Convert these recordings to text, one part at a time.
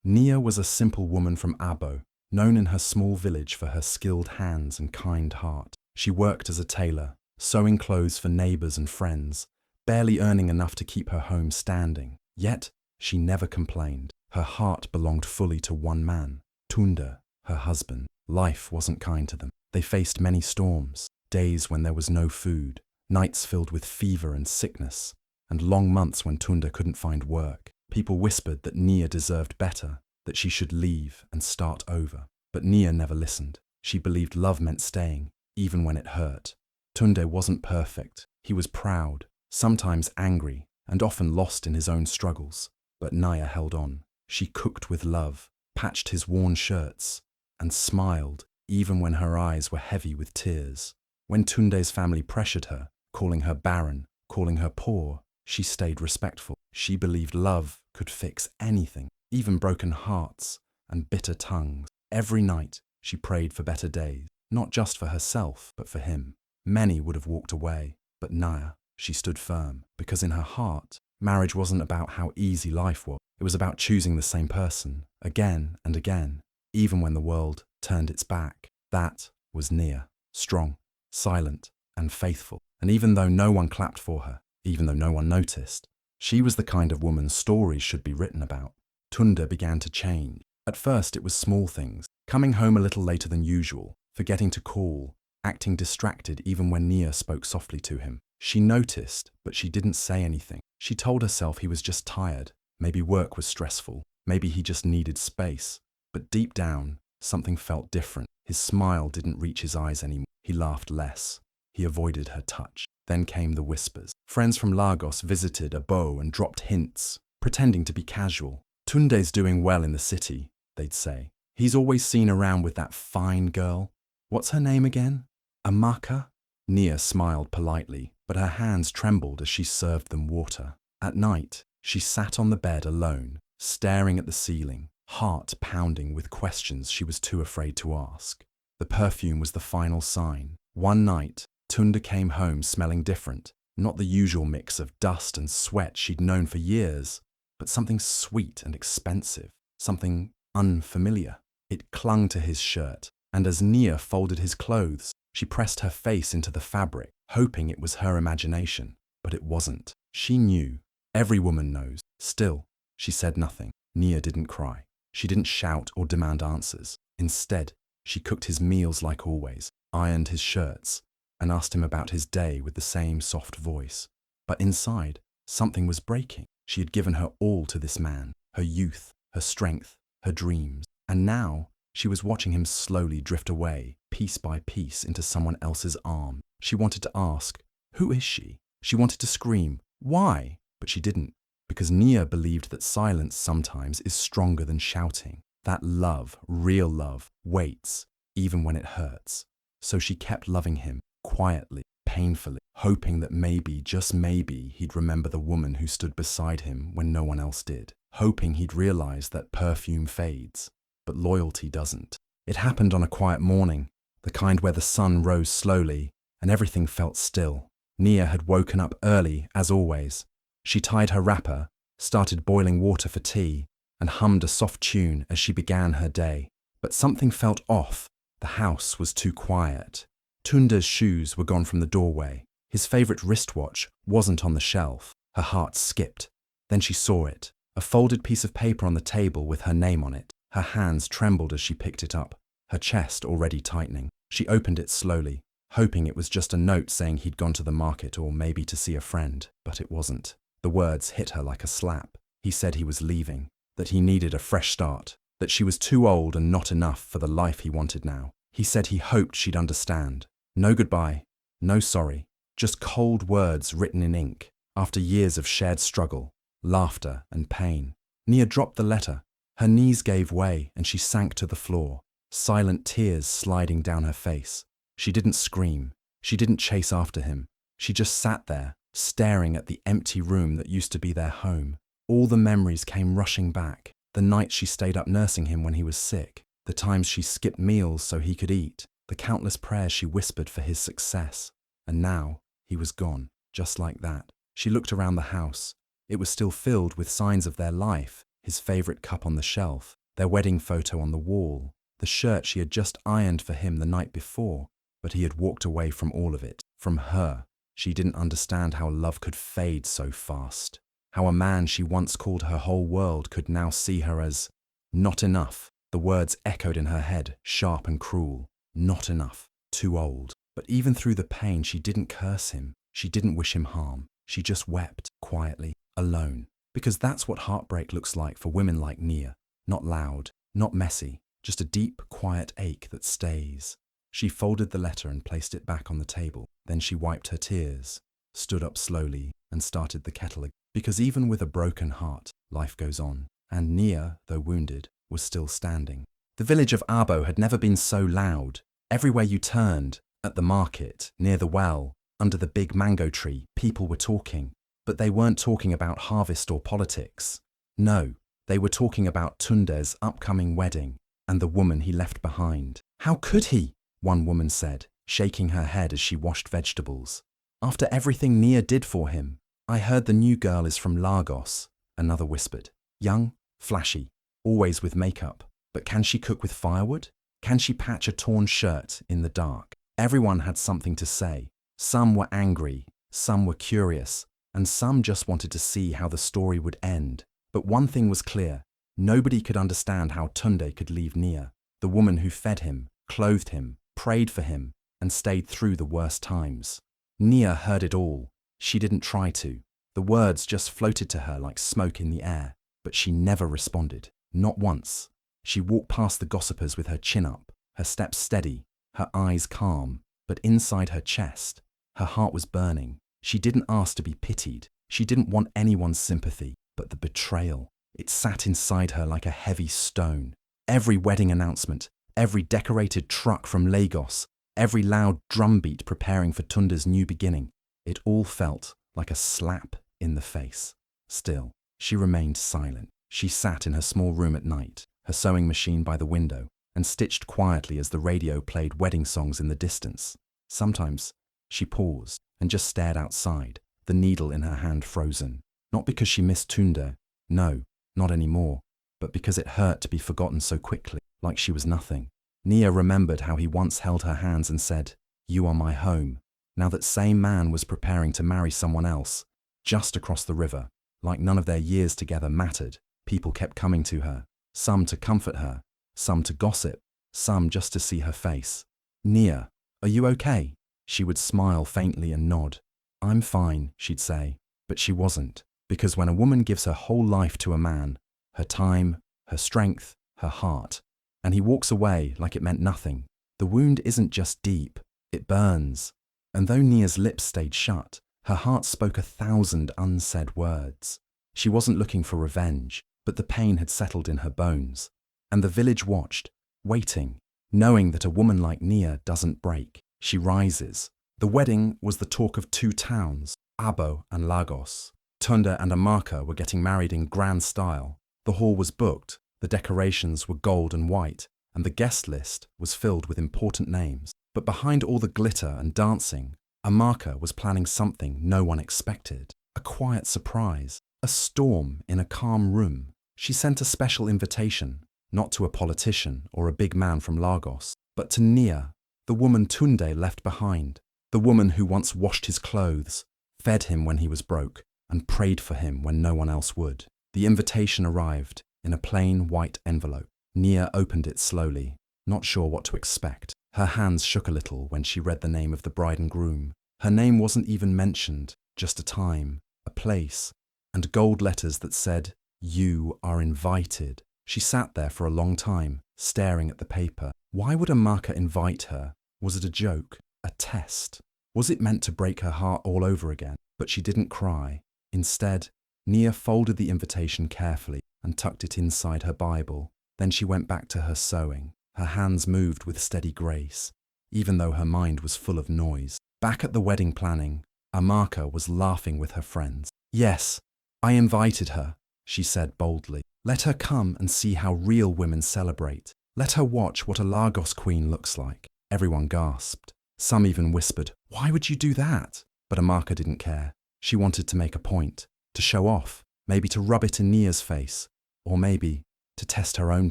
Nia was a simple woman from Aboh, known in her small village for her skilled hands and kind heart. She worked as a tailor, sewing clothes for neighbors and friends, barely earning enough to keep her home standing. Yet, she never complained. Her heart belonged fully to one man, Tunde, her husband. Life wasn't kind to them. They faced many storms, days when there was no food, nights filled with fever and sickness, and long months when Tunde couldn't find work. People whispered that Nia deserved better, that she should leave and start over. But Nia never listened. She believed love meant staying, even when it hurt. Tunde wasn't perfect. He was proud, sometimes angry, and often lost in his own struggles. But Nia held on. She cooked with love, patched his worn shirts, and smiled even when her eyes were heavy with tears. When Tunde's family pressured her, calling her barren, calling her poor, she stayed respectful. She believed love could fix anything, even broken hearts and bitter tongues. Every night, she prayed for better days, not just for herself, but for him. Many would have walked away, but Nia, she stood firm, because in her heart, marriage wasn't about how easy life was. It was about choosing the same person, again and again, even when the world turned its back. That was Nia, strong, silent, and faithful. And even though no one clapped for her, even though no one noticed, she was the kind of woman stories should be written about. Tunde began to change. At first it was small things, coming home a little later than usual, forgetting to call, acting distracted even when Nia spoke softly to him. She noticed, but she didn't say anything. She told herself he was just tired. Maybe work was stressful. Maybe he just needed space. But deep down, something felt different. His smile didn't reach his eyes anymore. He laughed less. He avoided her touch. Then came the whispers. Friends from Lagos visited Aboh and dropped hints, pretending to be casual. Tunde's doing well in the city, they'd say. He's always seen around with that fine girl. What's her name again? Amaka? Nia smiled politely, but her hands trembled as she served them water. At night, she sat on the bed alone, staring at the ceiling, heart pounding with questions she was too afraid to ask. The perfume was the final sign. One night, Tunde came home smelling different, not the usual mix of dust and sweat she'd known for years, but something sweet and expensive, something unfamiliar. It clung to his shirt, and as Nia folded his clothes, she pressed her face into the fabric, hoping it was her imagination. But it wasn't. She knew. Every woman knows. Still, she said nothing. Nia didn't cry. She didn't shout or demand answers. Instead, she cooked his meals like always, ironed his shirts, and asked him about his day with the same soft voice. But inside, something was breaking. She had given her all to this man, her youth, her strength, her dreams. And now, she was watching him slowly drift away, piece by piece, into someone else's arm. She wanted to ask, who is she? She wanted to scream, why? But she didn't, because Nia believed that silence sometimes is stronger than shouting. That love, real love, waits, even when it hurts. So she kept loving him, quietly, painfully, hoping that maybe, just maybe, he'd remember the woman who stood beside him when no one else did. Hoping he'd realize that perfume fades, but loyalty doesn't. It happened on a quiet morning, the kind where the sun rose slowly and everything felt still. Nia had woken up early, as always. She tied her wrapper, started boiling water for tea, and hummed a soft tune as she began her day. But something felt off. The house was too quiet. Tunde's shoes were gone from the doorway. His favorite wristwatch wasn't on the shelf. Her heart skipped. Then she saw it, a folded piece of paper on the table with her name on it. Her hands trembled as she picked it up, her chest already tightening. She opened it slowly, hoping it was just a note saying he'd gone to the market or maybe to see a friend, but it wasn't. The words hit her like a slap. He said he was leaving, that he needed a fresh start, that she was too old and not enough for the life he wanted now. He said he hoped she'd understand. No goodbye, no sorry, just cold words written in ink, after years of shared struggle, laughter and pain. Nia dropped the letter. Her knees gave way and she sank to the floor, silent tears sliding down her face. She didn't scream. She didn't chase after him. She just sat there, staring at the empty room that used to be their home. All the memories came rushing back. The nights she stayed up nursing him when he was sick, the times she skipped meals so he could eat, the countless prayers she whispered for his success. And now, he was gone, just like that. She looked around the house. It was still filled with signs of their life, his favorite cup on the shelf, their wedding photo on the wall, the shirt she had just ironed for him the night before. But he had walked away from all of it, from her. She didn't understand how love could fade so fast, how a man she once called her whole world could now see her as not enough. The words echoed in her head, sharp and cruel. Not enough. Too old. But even through the pain, she didn't curse him. She didn't wish him harm. She just wept, quietly, alone. Because that's what heartbreak looks like for women like Nia. Not loud, not messy, just a deep, quiet ache that stays. She folded the letter and placed it back on the table. Then she wiped her tears, stood up slowly, and started the kettle again. Because even with a broken heart, life goes on. And Nia, though wounded, was still standing. The village of Aboh had never been so loud. Everywhere you turned, at the market, near the well, under the big mango tree, people were talking. But they weren't talking about harvest or politics. No, they were talking about Tunde's upcoming wedding and the woman he left behind. How could he? One woman said, shaking her head as she washed vegetables. After everything Nia did for him. I heard the new girl is from Lagos, another whispered. Young, flashy, always with makeup. But can she cook with firewood? Can she patch a torn shirt in the dark? Everyone had something to say. Some were angry, some were curious, and some just wanted to see how the story would end. But one thing was clear. Nobody could understand how Tunde could leave Nia, the woman who fed him, clothed him, prayed for him, and stayed through the worst times. Nia heard it all. She didn't try to. The words just floated to her like smoke in the air. But she never responded. Not once. She walked past the gossipers with her chin up, her steps steady, her eyes calm. But inside her chest, her heart was burning. She didn't ask to be pitied. She didn't want anyone's sympathy. But the betrayal, it sat inside her like a heavy stone. Every wedding announcement, every decorated truck from Lagos, every loud drumbeat preparing for Tunde's new beginning, it all felt like a slap in the face. Still, she remained silent. She sat in her small room at night, her sewing machine by the window, and stitched quietly as the radio played wedding songs in the distance. Sometimes she paused and just stared outside, the needle in her hand frozen. Not because she missed Tunde, no, not anymore, but because it hurt to be forgotten so quickly, like she was nothing. Nia remembered how he once held her hands and said, "You are my home." Now that same man was preparing to marry someone else, just across the river. Like none of their years together mattered, people kept coming to her, some to comfort her, some to gossip, some just to see her face. "Nia, are you okay?" She would smile faintly and nod. "I'm fine," she'd say, but she wasn't. Because when a woman gives her whole life to a man, her time, her strength, her heart, and he walks away like it meant nothing, the wound isn't just deep, it burns. And though Nia's lips stayed shut, her heart spoke 1,000 unsaid words. She wasn't looking for revenge, but the pain had settled in her bones. And the village watched, waiting, knowing that a woman like Nia doesn't break. She rises. The wedding was the talk of two towns, Aboh and Lagos. Tunde and Amaka were getting married in grand style. The hall was booked, the decorations were gold and white, and the guest list was filled with important names. But behind all the glitter and dancing, Amaka was planning something no one expected. A quiet surprise, a storm in a calm room. She sent a special invitation, not to a politician or a big man from Lagos, but to Nia, the woman Tunde left behind, the woman who once washed his clothes, fed him when he was broke, and prayed for him when no one else would. The invitation arrived in a plain white envelope. Nia opened it slowly, not sure what to expect. Her hands shook a little when she read the name of the bride and groom. Her name wasn't even mentioned, just a time, a place, and gold letters that said, "You are invited." She sat there for a long time, staring at the paper. Why would Amaka invite her? Was it a joke? A test? Was it meant to break her heart all over again? But she didn't cry. Instead, Nia folded the invitation carefully and tucked it inside her Bible. Then she went back to her sewing. Her hands moved with steady grace, even though her mind was full of noise. Back at the wedding planning, Amaka was laughing with her friends. "Yes, I invited her," she said boldly. "Let her come and see how real women celebrate. Let her watch what a Lagos queen looks like." Everyone gasped. Some even whispered, "Why would you do that?" But Amaka didn't care. She wanted to make a point, to show off, maybe to rub it in Nia's face, or maybe to test her own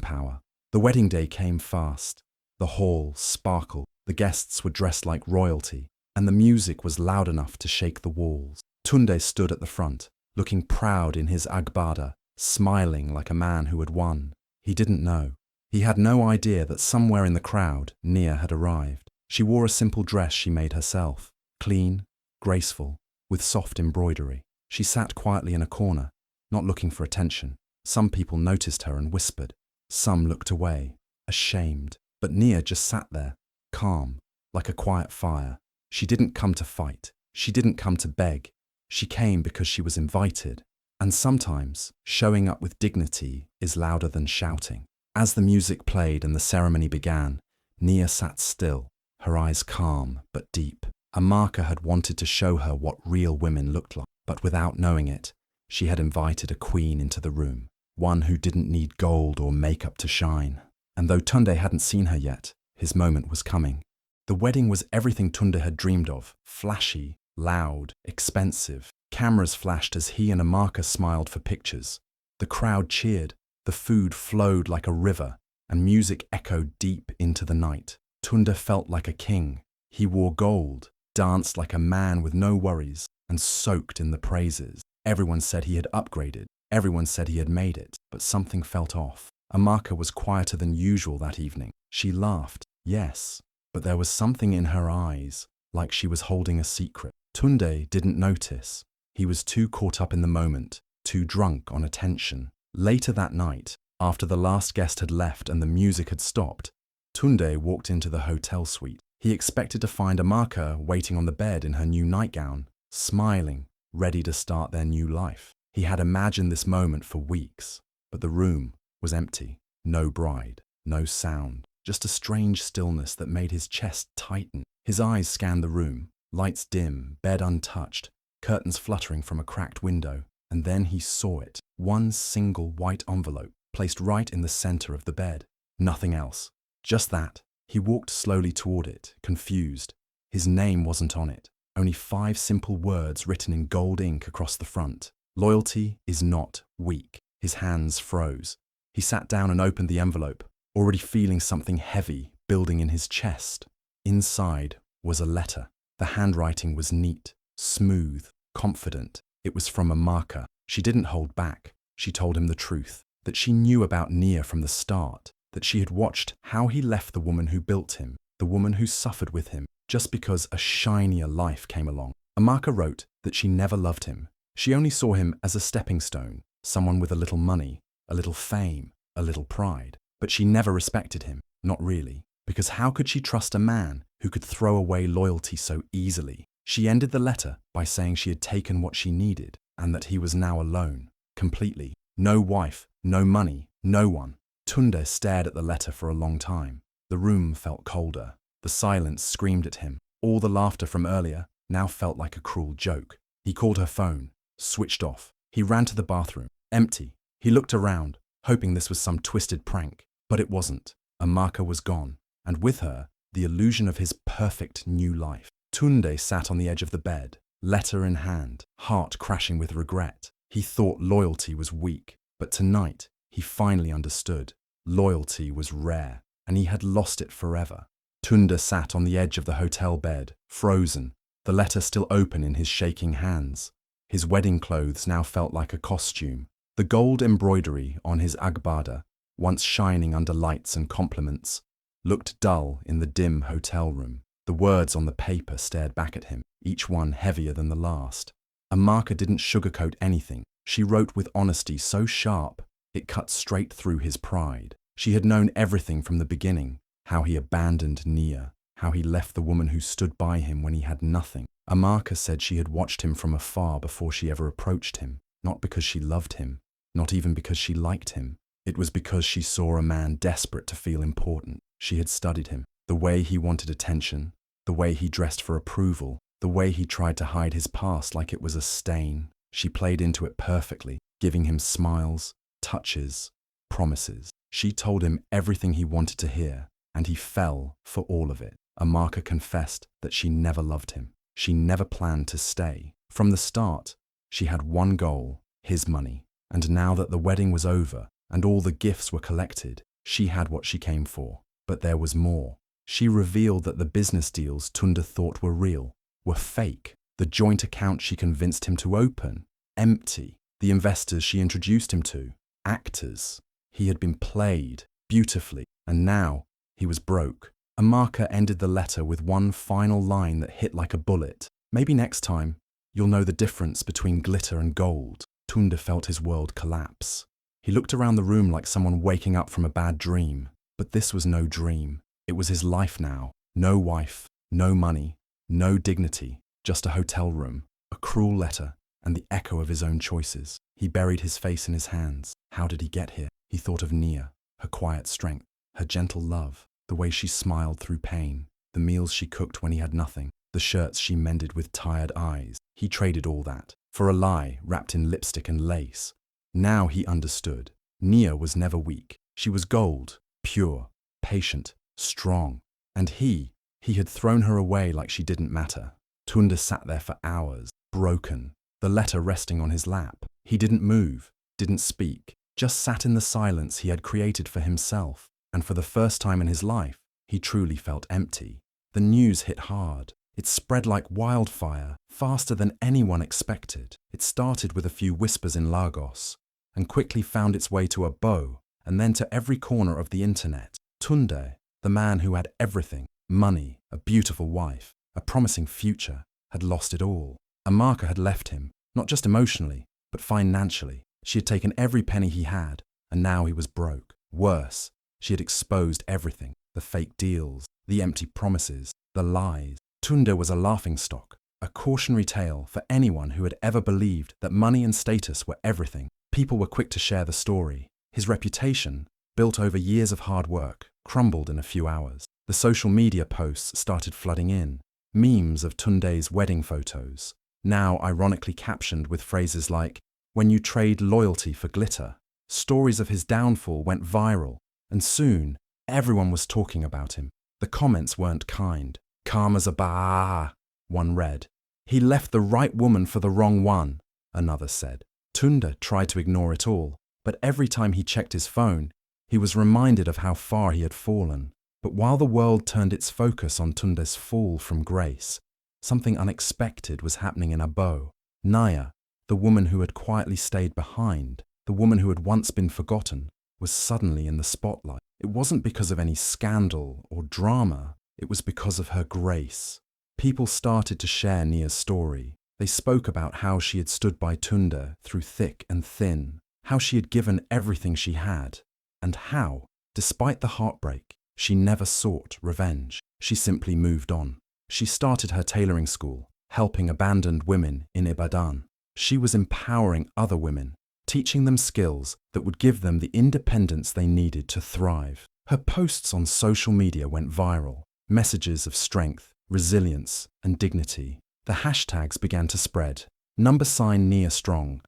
power. The wedding day came fast. The hall sparkled, the guests were dressed like royalty, and the music was loud enough to shake the walls. Tunde stood at the front, looking proud in his agbada, smiling like a man who had won. He didn't know. He had no idea that somewhere in the crowd, Nia had arrived. She wore a simple dress she made herself, clean, graceful, with soft embroidery. She sat quietly in a corner, not looking for attention. Some people noticed her and whispered. Some looked away, ashamed. But Nia just sat there, calm, like a quiet fire. She didn't come to fight. She didn't come to beg. She came because she was invited. And sometimes, showing up with dignity is louder than shouting. As the music played and the ceremony began, Nia sat still, her eyes calm but deep. Amaka had wanted to show her what real women looked like, but without knowing it, she had invited a queen into the room, one who didn't need gold or makeup to shine. And though Tunde hadn't seen her yet, his moment was coming. The wedding was everything Tunde had dreamed of, flashy, loud, expensive. Cameras flashed as he and Amaka smiled for pictures. The crowd cheered, the food flowed like a river, and music echoed deep into the night. Tunde felt like a king. He wore gold, danced like a man with no worries, and soaked in the praises. Everyone said he had upgraded. Everyone said he had made it, but something felt off. Amaka was quieter than usual that evening. She laughed, yes, but there was something in her eyes, like she was holding a secret. Tunde didn't notice. He was too caught up in the moment, too drunk on attention. Later that night, after the last guest had left and the music had stopped, Tunde walked into the hotel suite. He expected to find Amaka waiting on the bed in her new nightgown, smiling, ready to start their new life. He had imagined this moment for weeks, but the room was empty. No bride, no sound, just a strange stillness that made his chest tighten. His eyes scanned the room, lights dim, bed untouched, curtains fluttering from a cracked window, and then he saw it, one single white envelope placed right in the center of the bed. Nothing else, just that. He walked slowly toward it, confused. His name wasn't on it, only 5 simple words written in gold ink across the front. Loyalty is not weak. His hands froze. He sat down and opened the envelope, already feeling something heavy building in his chest. Inside was a letter. The handwriting was neat, smooth, confident. It was from Amaka. She didn't hold back. She told him the truth, that she knew about Nia from the start, that she had watched how he left the woman who built him, the woman who suffered with him, just because a shinier life came along. Amaka wrote that she never loved him. She only saw him as a stepping stone, someone with a little money, a little fame, a little pride. But she never respected him, not really, because how could she trust a man who could throw away loyalty so easily? She ended the letter by saying she had taken what she needed and that he was now alone, completely. No wife, no money, no one. Tunde stared at the letter for a long time. The room felt colder. The silence screamed at him. All the laughter from earlier now felt like a cruel joke. He called her phone, switched off. He ran to the bathroom, empty. He looked around, hoping this was some twisted prank, but it wasn't. Amaka was gone, and with her, the illusion of his perfect new life. Tunde sat on the edge of the bed, letter in hand, heart crashing with regret. He thought loyalty was weak, but tonight he finally understood. Loyalty was rare, and he had lost it forever. Tunde sat on the edge of the hotel bed, frozen, the letter still open in his shaking hands. His wedding clothes now felt like a costume. The gold embroidery on his agbada, once shining under lights and compliments, looked dull in the dim hotel room. The words on the paper stared back at him, each one heavier than the last. Amaka didn't sugarcoat anything. She wrote with honesty so sharp, it cut straight through his pride. She had known everything from the beginning, how he abandoned Nia, how he left the woman who stood by him when he had nothing. Amaka said she had watched him from afar before she ever approached him, not because she loved him, not even because she liked him. It was because she saw a man desperate to feel important. She had studied him, the way he wanted attention, the way he dressed for approval, the way he tried to hide his past like it was a stain. She played into it perfectly, giving him smiles, touches, promises. She told him everything he wanted to hear, and he fell for all of it. Amaka confessed that she never loved him. She never planned to stay. From the start, she had one goal, his money. And now that the wedding was over, and all the gifts were collected. She had what she came for. But there was more. She revealed that the business deals Tunde thought were real were fake. The joint account she convinced him to open, empty. The investors she introduced him to, actors. He had been played beautifully, and now he was broke. Amaka ended the letter with one final line that hit like a bullet. Maybe next time, you'll know the difference between glitter and gold. Tunde felt his world collapse. He looked around the room like someone waking up from a bad dream. But this was no dream. It was his life now. No wife, no money, no dignity, just a hotel room, a cruel letter, and the echo of his own choices. He buried his face in his hands. How did he get here? He thought of Nia, her quiet strength, her gentle love, the way she smiled through pain, the meals she cooked when he had nothing, the shirts she mended with tired eyes. He traded all that for a lie wrapped in lipstick and lace. Now he understood. Nia was never weak. She was gold, pure, patient, strong. And he had thrown her away like she didn't matter. Tunde sat there for hours, broken, the letter resting on his lap. He didn't move, didn't speak, just sat in the silence he had created for himself. And for the first time in his life, he truly felt empty. The news hit hard. It spread like wildfire, faster than anyone expected. It started with a few whispers in Lagos, and quickly found its way to Aboh, and then to every corner of the internet. Tunde, the man who had everything, money, a beautiful wife, a promising future, had lost it all. Amaka had left him, not just emotionally, but financially. She had taken every penny he had, and now he was broke. Worse, she had exposed everything, the fake deals, the empty promises, the lies. Tunde was a laughingstock, a cautionary tale for anyone who had ever believed that money and status were everything. People were quick to share the story. His reputation, built over years of hard work, crumbled in a few hours. The social media posts started flooding in. Memes of Tunde's wedding photos, now ironically captioned with phrases like, "When you trade loyalty for glitter." Stories of his downfall went viral, and soon everyone was talking about him. The comments weren't kind. "Karma's a bah," one read. "He left the right woman for the wrong one," another said. Tunde tried to ignore it all, but every time he checked his phone, he was reminded of how far he had fallen. But while the world turned its focus on Tunde's fall from grace, something unexpected was happening in Aboh. Naya, the woman who had quietly stayed behind, the woman who had once been forgotten, was suddenly in the spotlight. It wasn't because of any scandal or drama, it was because of her grace. People started to share Nia's story. They spoke about how she had stood by Tunde through thick and thin, how she had given everything she had, and how, despite the heartbreak, she never sought revenge. She simply moved on. She started her tailoring school, helping abandoned women in Ibadan. She was empowering other women, teaching them skills that would give them the independence they needed to thrive. Her posts on social media went viral, messages of strength, resilience, and dignity. The hashtags began to spread. #Nia Strong,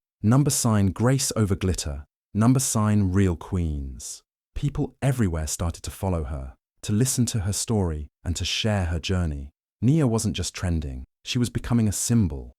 #Grace over glitter, #Real Queens. People everywhere started to follow her, to listen to her story, and to share her journey. Nia wasn't just trending, she was becoming a symbol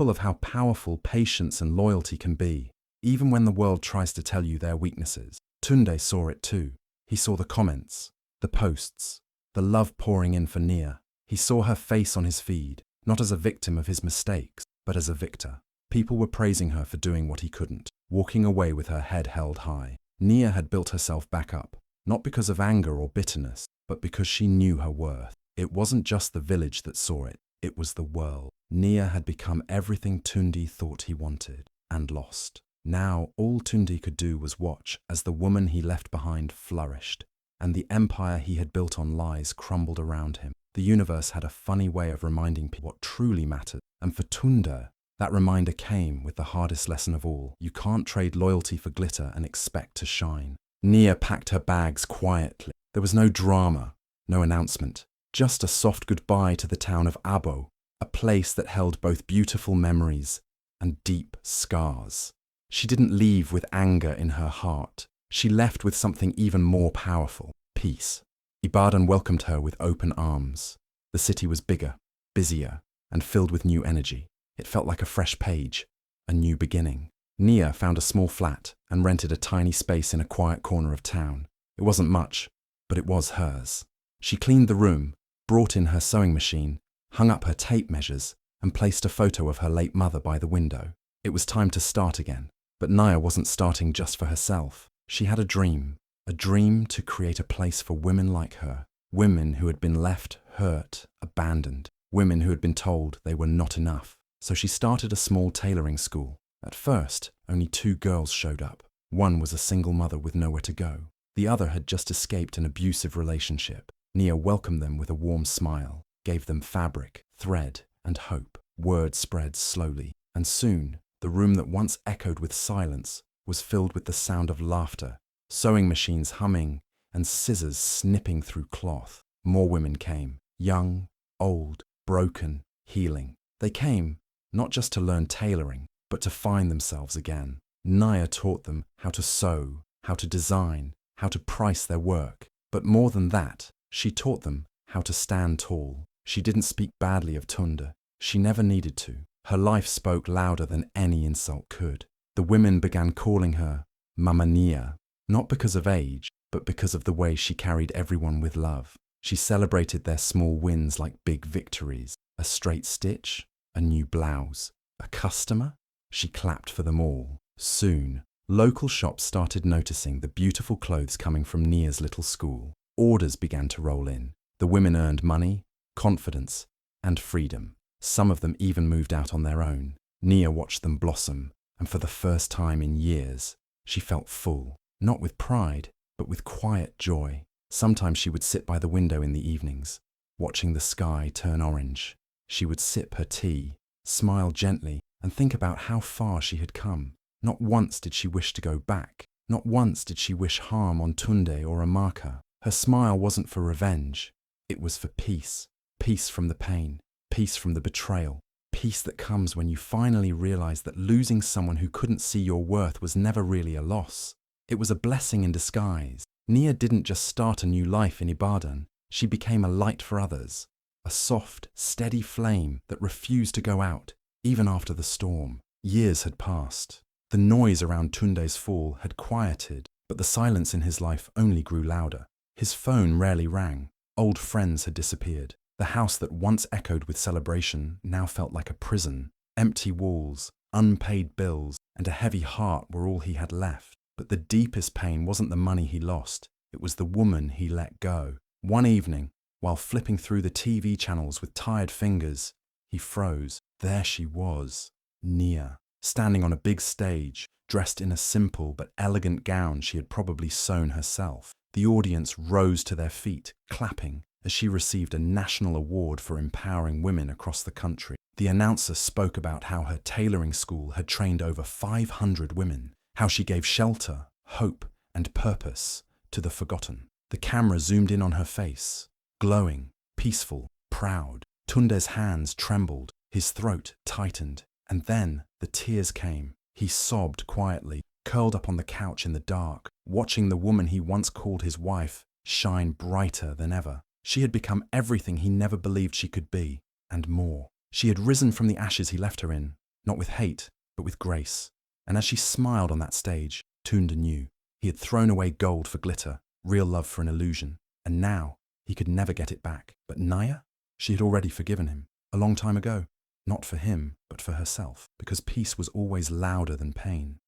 of how powerful patience and loyalty can be, even when the world tries to tell you their weaknesses. Tunde saw it too. He saw the comments, the posts, the love pouring in for Nia. He saw her face on his feed, not as a victim of his mistakes, but as a victor. People were praising her for doing what he couldn't, walking away with her head held high. Nia had built herself back up, not because of anger or bitterness, but because she knew her worth. It wasn't just the village that saw it, it was the world. Nia had become everything Tunde thought he wanted, and lost. Now all Tunde could do was watch as the woman he left behind flourished, and the empire he had built on lies crumbled around him. The universe had a funny way of reminding people what truly mattered, and for Tunde, that reminder came with the hardest lesson of all. You can't trade loyalty for glitter and expect to shine. Nia packed her bags quietly. There was no drama, no announcement, just a soft goodbye to the town of Aboh, a place that held both beautiful memories and deep scars. She didn't leave with anger in her heart. She left with something even more powerful, peace. Ibadan welcomed her with open arms. The city was bigger, busier, and filled with new energy. It felt like a fresh page, a new beginning. Nia found a small flat and rented a tiny space in a quiet corner of town. It wasn't much, but it was hers. She cleaned the room, brought in her sewing machine, hung up her tape measures, and placed a photo of her late mother by the window. It was time to start again. But Nia wasn't starting just for herself. She had a dream to create a place for women like her, women who had been left, hurt, abandoned, women who had been told they were not enough. So she started a small tailoring school. At first, only 2 girls showed up. One was a single mother with nowhere to go. The other had just escaped an abusive relationship. Nia welcomed them with a warm smile, gave them fabric, thread, and hope. Word spread slowly, and soon, the room that once echoed with silence was filled with the sound of laughter, sewing machines humming, and scissors snipping through cloth. More women came, young, old, broken, healing. They came, not just to learn tailoring, but to find themselves again. Nia taught them how to sew, how to design, how to price their work. But more than that, she taught them how to stand tall. She didn't speak badly of Tunde. She never needed to. Her life spoke louder than any insult could. The women began calling her Mama Nia, not because of age, but because of the way she carried everyone with love. She celebrated their small wins like big victories. A straight stitch, a new blouse, a customer. She clapped for them all. Soon, local shops started noticing the beautiful clothes coming from Nia's little school. Orders began to roll in. The women earned money, confidence, and freedom. Some of them even moved out on their own. Nia watched them blossom, and for the first time in years, she felt full, not with pride, but with quiet joy. Sometimes she would sit by the window in the evenings, watching the sky turn orange. She would sip her tea, smile gently, and think about how far she had come. Not once did she wish to go back. Not once did she wish harm on Tunde or Amaka. Her smile wasn't for revenge. It was for peace. Peace from the pain. Peace from the betrayal. Peace that comes when you finally realize that losing someone who couldn't see your worth was never really a loss. It was a blessing in disguise. Nia didn't just start a new life in Ibadan. She became a light for others. A soft, steady flame that refused to go out, even after the storm. Years had passed. The noise around Tunde's fall had quieted, but the silence in his life only grew louder. His phone rarely rang. Old friends had disappeared. The house that once echoed with celebration now felt like a prison. Empty walls, unpaid bills, and a heavy heart were all he had left. But the deepest pain wasn't the money he lost. It was the woman he let go. One evening, while flipping through the TV channels with tired fingers, he froze. There she was, Nia, standing on a big stage, dressed in a simple but elegant gown she had probably sewn herself. The audience rose to their feet, clapping, as she received a national award for empowering women across the country. The announcer spoke about how her tailoring school had trained over 500 women, how she gave shelter, hope, and purpose to the forgotten. The camera zoomed in on her face, glowing, peaceful, proud. Tunde's hands trembled, his throat tightened, and then the tears came. He sobbed quietly, curled up on the couch in the dark, watching the woman he once called his wife shine brighter than ever. She had become everything he never believed she could be, and more. She had risen from the ashes he left her in, not with hate, but with grace. And as she smiled on that stage, Tunde knew. He had thrown away gold for glitter, real love for an illusion, and now he could never get it back. But Nia? She had already forgiven him, a long time ago. Not for him, but for herself, because peace was always louder than pain.